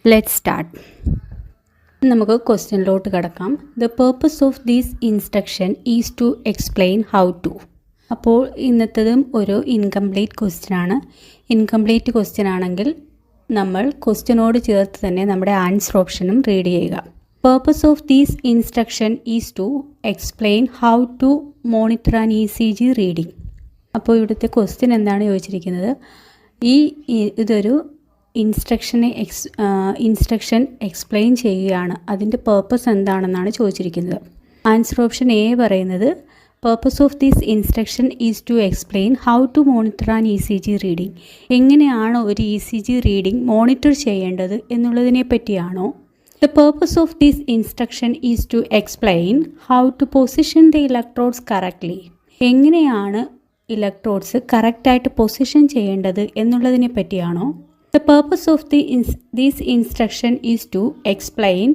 Let start. നമുക്ക് ക്വസ്റ്റ്യനിലോട്ട് കിടക്കാം. The purpose of these instruction is to explain how to. അപ്പോൾ ഇന്നത്തതും ഒരു ഇൻകംപ്ലീറ്റ് ക്വസ്റ്റ്യൻ ആണ്. ഇൻകംപ്ലീറ്റ് ക്വസ്റ്റ്യൻ ആണെങ്കിൽ നമ്മൾ ക്വസ്റ്റ്യനോട് ചേർത്ത് തന്നെ നമ്മുടെ ആൻസർ ഓപ്ഷനും റീഡ് ചെയ്യുക. Purpose of these instruction is to explain how to monitor an ECG reading. അപ്പോൾ ഇവിടുത്തെ ക്വസ്റ്റ്യൻ എന്താണ് ചോദിച്ചിരിക്കുന്നത്? ഇതൊരു ഇൻസ്ട്രക്ഷൻ എക്സ്പ്ലെയിൻ ചെയ്യുകയാണ്. അതിൻ്റെ പേർപ്പസ് എന്താണെന്നാണ് ചോദിച്ചിരിക്കുന്നത്. ആൻസർ ഓപ്ഷൻ എ പറയുന്നത് purpose of this instruction is to explain how to monitor an ECG reading. എങ്ങനെയാണ് ഒരു ECG റീഡിംഗ് മോണിറ്റർ ചെയ്യേണ്ടത് എന്നുള്ളതിനെ പറ്റിയാണോ? The purpose of this instruction is to explain how to position the electrodes correctly. എങ്ങനെയാണ് electrodes കറക്റ്റായിട്ട് position ചെയ്യേണ്ടത് എന്നുള്ളതിനെ പറ്റിയാണോ? The purpose of this instruction is to explain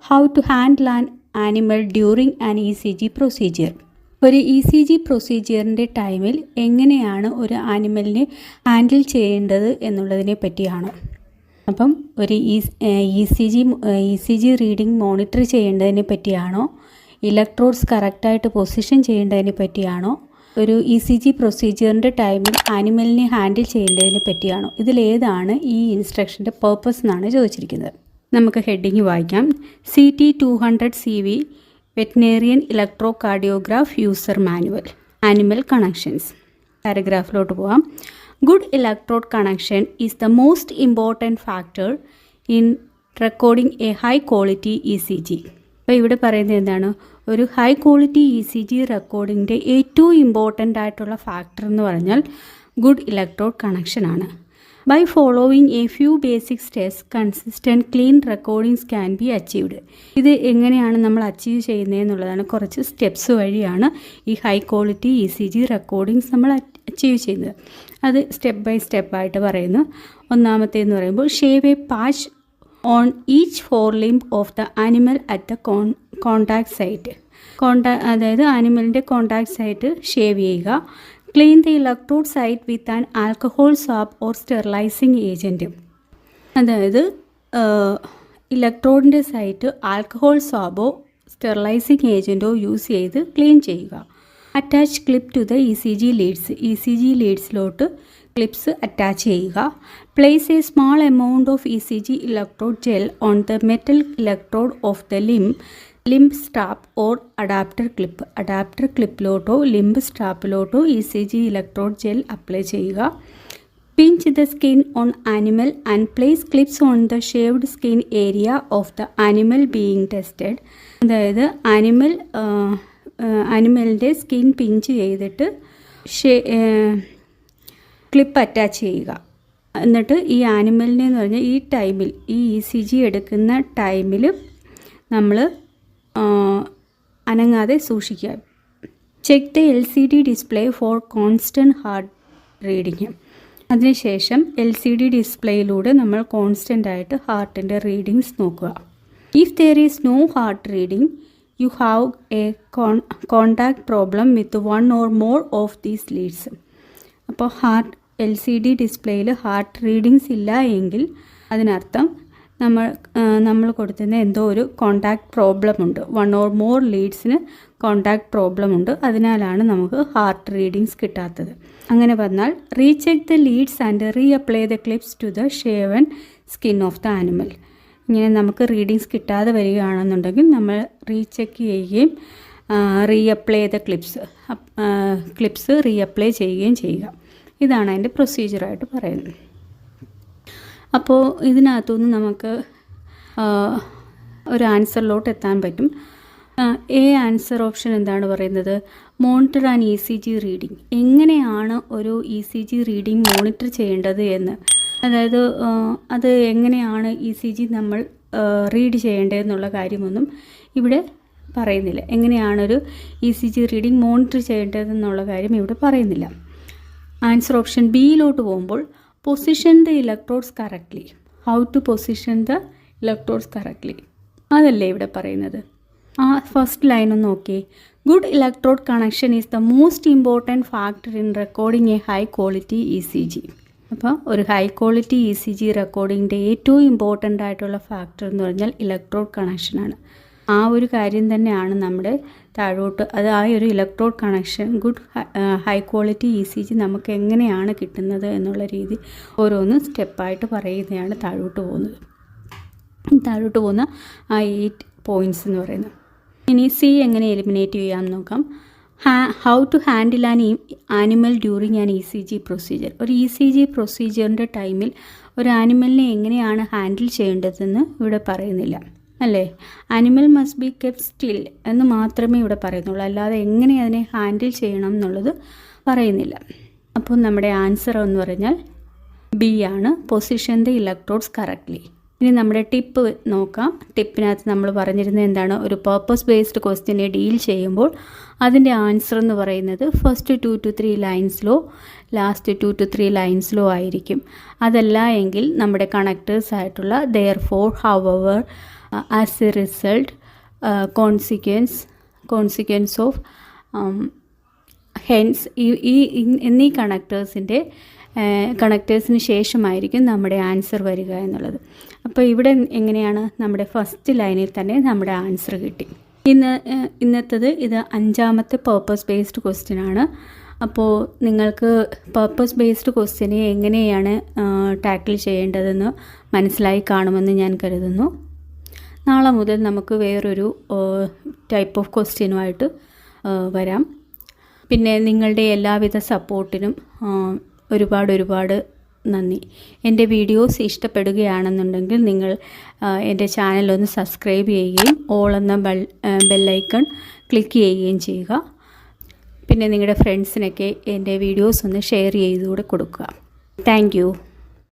how to handle an animal during an ECG procedure. ഒരു ECG പ്രൊസീജിയറിൻ്റെ ടൈമിൽ എങ്ങനെയാണ് ഒരു ആനിമലിനെ handle ചെയ്യേണ്ടത് എന്നുള്ളതിനെ പറ്റിയാണ്. അപ്പം ഒരു ECG റീഡിംഗ് മോണിറ്റർ ചെയ്യേണ്ടതിനെ പറ്റിയാണോ, ഇലക്ട്രോഡ്സ് കറക്റ്റായിട്ട് പൊസിഷൻ ചെയ്യേണ്ടതിനെ പറ്റിയാണോ, ഒരു ECG പ്രൊസീജിയറിൻ്റെ ടൈമിൽ ആനിമലിനെ ഹാൻഡിൽ ചെയ്യേണ്ടതിനെ പറ്റിയാണോ? ഇതിലേതാണ് ഈ ഇൻസ്ട്രക്ഷൻ്റെ പേർപ്പസ് എന്നാണ് ചോദിച്ചിരിക്കുന്നത്. നമുക്ക് ഹെഡിങ് വായിക്കാം. CT 200 CV veterinarian electro cardiograph user manual animal connections. പാരഗ്രാഫിലോട്ട് പോകാം. Good electrode connection is the most important factor in recording a high quality ECG. അപ്പോൾ ഇവിടെ പറയുന്നത് എന്താണ്? ഒരു ഹൈ ക്വാളിറ്റി ECG റെക്കോർഡിങ്ങിൻ്റെ ഏറ്റവും ഇമ്പോർട്ടൻ്റ് ആയിട്ടുള്ള ഫാക്ടർ എന്ന് പറഞ്ഞാൽ ഗുഡ് ഇലക്ട്രോഡ് കണക്ഷനാണ്. By following a few basic steps consistent clean recordings can be achieved. ഇത് എങ്ങനെയാണ് നമ്മൾ അച്ചീവ് ചെയ്യുന്നതെന്നുള്ളതാണ്. കുറച്ച് സ്റ്റെപ്സ് വഴിയാണ് ഈ ഹൈ ക്വാളിറ്റി ECG റെക്കോർഡിങ്സ് നമ്മൾ അച്ചീവ് ചെയ്യുന്നത്. അത് സ്റ്റെപ്പ് ബൈ സ്റ്റെപ്പായിട്ട് പറയുന്നു. ഒന്നാമത്തേന്ന് പറയുമ്പോൾ shave a patch on each four limb of the animal at the contact site. അതായത് ആനിമലിൻ്റെ കോണ്ടാക്ട് സൈറ്റ് ഷേവ് ചെയ്യുക. Clean the electrode site with an alcohol swab or sterilising agent. അതായത് ഇലക്ട്രോഡിൻ്റെ സൈറ്റ് ആൽക്കഹോൾ സ്വാബോ സ്റ്റെറിലൈസിങ് ഏജൻറ്റോ use ചെയ്ത് clean ചെയ്യുക. Attach clip to the ECG leads. ECG ലീഡ്സിലോട്ട് ക്ലിപ്സ് അറ്റാച്ച് ചെയ്യുക. Place a small amount of ECG electrode gel on the metal electrode of the limb strap or adapter clip. Adapter ക്ലിപ്പിലോട്ടോ limb സ്ട്രാപ്പിലോട്ടോ ECG electrode gel apply ചെയ്യുക. Pinch the skin on animal and place clips on the shaved skin area of the animal being tested. അതായത് ആനിമലിൻ്റെ skin pinch ചെയ്തിട്ട് clip attach ചെയ്യുക. എന്നിട്ട് ഈ ആനിമലിനെ എന്ന് പറഞ്ഞാൽ ഈ ടൈമിൽ ഈ ECG എടുക്കുന്ന ടൈമിൽ നമ്മൾ അനങ്ങാതെ സൂക്ഷിക്കുക. Check the LCD display for constant heart reading. അതിനുശേഷം LCD ഡിസ്പ്ലേയിലൂടെ നമ്മൾ കോൺസ്റ്റൻ്റ് ആയിട്ട് ഹാർട്ടിൻ്റെ റീഡിങ്സ് നോക്കുക. If there is no heart reading you have a contact problem with one or more of these leads. അപ്പോൾ LCD ഡിസ്പ്ലേയിൽ ഹാർട്ട് റീഡിങ്സ് ഇല്ല എങ്കിൽ അതിനർത്ഥം നമ്മൾ കൊടുത്തുന്ന എന്തോ ഒരു കോണ്ടാക്ട് പ്രോബ്ലം ഉണ്ട്. വൺ ഓർ മോർ ലീഡ്സിന് കോണ്ടാക്ട് പ്രോബ്ലം ഉണ്ട്. അതിനാലാണ് നമുക്ക് ഹാർട്ട് റീഡിങ്സ് കിട്ടാത്തത്. അങ്ങനെ പറഞ്ഞാൽ recheck the Leeds and reapply the clips to the shaven skin of the animal. ഇങ്ങനെ നമുക്ക് റീഡിങ്സ് കിട്ടാതെ വരികയാണെന്നുണ്ടെങ്കിൽ നമ്മൾ റീചെക്ക് ചെയ്യുകയും റീഅപ്ലൈ ദ ക്ലിപ്സ് റീഅപ്ലൈ ചെയ്യുകയും ചെയ്യുക. ഇതാണ് അതിൻ്റെ പ്രൊസീജിയറായിട്ട് പറയുന്നത്. അപ്പോൾ ഇതിനകത്തുനിന്ന് നമുക്ക് ഒരു ആൻസറിലോട്ട് എത്താൻ പറ്റും. ആൻസർ ഓപ്ഷൻ എന്താണ് പറയുന്നത്? Monitor an ECG reading. എങ്ങനെയാണ് ഒരു ECG റീഡിംഗ് മോണിറ്റർ ചെയ്യേണ്ടത് എന്ന്, അതായത് അത് എങ്ങനെയാണ് ECG നമ്മൾ റീഡ് ചെയ്യേണ്ടതെന്നുള്ള കാര്യമൊന്നും ഇവിടെ പറയുന്നില്ല. എങ്ങനെയാണൊരു ECG റീഡിംഗ് മോണിറ്റർ ചെയ്യേണ്ടതെന്നുള്ള കാര്യം ഇവിടെ പറയുന്നില്ല. ആൻസർ ഓപ്ഷൻ ബിയിലോട്ട് പോകുമ്പോൾ position the electrodes correctly. How to position the electrodes correctly അതല്ലേ ഇവിടെ പറയുന്നത്. ആ ഫസ്റ്റ് ലൈൻ ഒന്ന് നോക്കിയേ. Good electrode connection is the most important factor in recording a high quality ECG. അപ്പോൾ ഒരു ഹൈ ക്വാളിറ്റി ECG റെക്കോർഡിങ്ങിൻ്റെ ഏറ്റവും ഇമ്പോർട്ടൻ്റ് ആയിട്ടുള്ള ഫാക്ടർ എന്ന് പറഞ്ഞാൽ ഇലക്ട്രോഡ് കണക്ഷനാണ്. ആ ഒരു കാര്യം തന്നെയാണ് നമ്മുടെ താഴോട്ട് അത് ആ ഒരു electrode connection high quality ECG നമുക്ക് എങ്ങനെയാണ് കിട്ടുന്നത് എന്നുള്ള രീതി ഓരോന്ന് സ്റ്റെപ്പായിട്ട് പറയുന്നതാണ് താഴോട്ട് പോകുന്ന ആ 8 പോയിൻറ്റ്സ് എന്ന് പറയുന്നത്. ഇനി C എങ്ങനെ എലിമിനേറ്റ് ചെയ്യാമെന്ന് നോക്കാം. How to handle animal during an ECG procedure. ഒരു ECG പ്രൊസീജിയറിൻ്റെ ടൈമിൽ ഒരു ആനിമലിനെ എങ്ങനെയാണ് ഹാൻഡിൽ ചെയ്യേണ്ടതെന്ന് ഇവിടെ പറയുന്നില്ല അല്ലേ. Animal must be kept still എന്ന് മാത്രമേ ഇവിടെ പറയുന്നുള്ളൂ, അല്ലാതെ എങ്ങനെ അതിനെ ഹാൻഡിൽ ചെയ്യണം എന്നുള്ളത് പറയുന്നില്ല. അപ്പോൾ നമ്മുടെ ആൻസർ എന്ന് പറഞ്ഞാൽ B ആണ്, പൊസിഷൻ ദ ഇലക്ട്രോഡ്സ് കറക്റ്റ്ലി. ഇനി നമ്മുടെ ടിപ്പ് നോക്കാം. ടിപ്പിനകത്ത് നമ്മൾ പറഞ്ഞിരുന്നത് എന്താണ്, ഒരു പേർപ്പസ് ബേസ്ഡ് ക്വസ്റ്റ്യനെ ഡീൽ ചെയ്യുമ്പോൾ അതിൻ്റെ ആൻസർ എന്ന് പറയുന്നത് ഫസ്റ്റ് 2 to 3 ലൈൻസിലോ ലാസ്റ്റ് 2 to 3 ലൈൻസിലോ ആയിരിക്കും. അതല്ല എങ്കിൽ നമ്മുടെ കണക്ടേഴ്സ് ആയിട്ടുള്ള therefore, however, as a result, consequence of, hence എന്നീ കണക്ടേഴ്സിന് ശേഷമായിരിക്കും നമ്മുടെ ആൻസർ വരിക എന്നുള്ളത്. അപ്പോൾ ഇവിടെ എങ്ങനെയാണ്, നമ്മുടെ ഫസ്റ്റ് ലൈനിൽ തന്നെ നമ്മുടെ ആൻസർ കിട്ടി. ഇന്നത്തേത് ഇത് 5ാമത്തെ പേർപ്പസ് ബേസ്ഡ് ക്വസ്റ്റ്യൻ ആണ്. അപ്പോൾ നിങ്ങൾക്ക് പേർപ്പസ് ബേസ്ഡ് ക്വസ്റ്റ്യനെ എങ്ങനെയാണ് ടാക്കിൾ ചെയ്യേണ്ടതെന്ന് മനസ്സിലായി കാണുമെന്ന് ഞാൻ കരുതുന്നു. നാളെ മുതൽ നമുക്ക് വേറൊരു ടൈപ്പ് ഓഫ് ക്വസ്റ്റ്യനുമായിട്ട് വരാം. പിന്നെ നിങ്ങളുടെ എല്ലാവിധ സപ്പോർട്ടിനും ഒരുപാട് നന്ദി. എൻ്റെ വീഡിയോസ് ഇഷ്ടപ്പെടുകയാണെന്നുണ്ടെങ്കിൽ നിങ്ങൾ എൻ്റെ ചാനലൊന്ന് സബ്സ്ക്രൈബ് ചെയ്യുകയും ഓൾ എന്ന ബെല്ലൈക്കൺ ക്ലിക്ക് ചെയ്യുകയും ചെയ്യുക. പിന്നെ നിങ്ങളുടെ ഫ്രണ്ട്സിനൊക്കെ എൻ്റെ വീഡിയോസ് ഒന്ന് ഷെയർ ചെയ്തുകൂടെ കൊടുക്കുക. Thank you.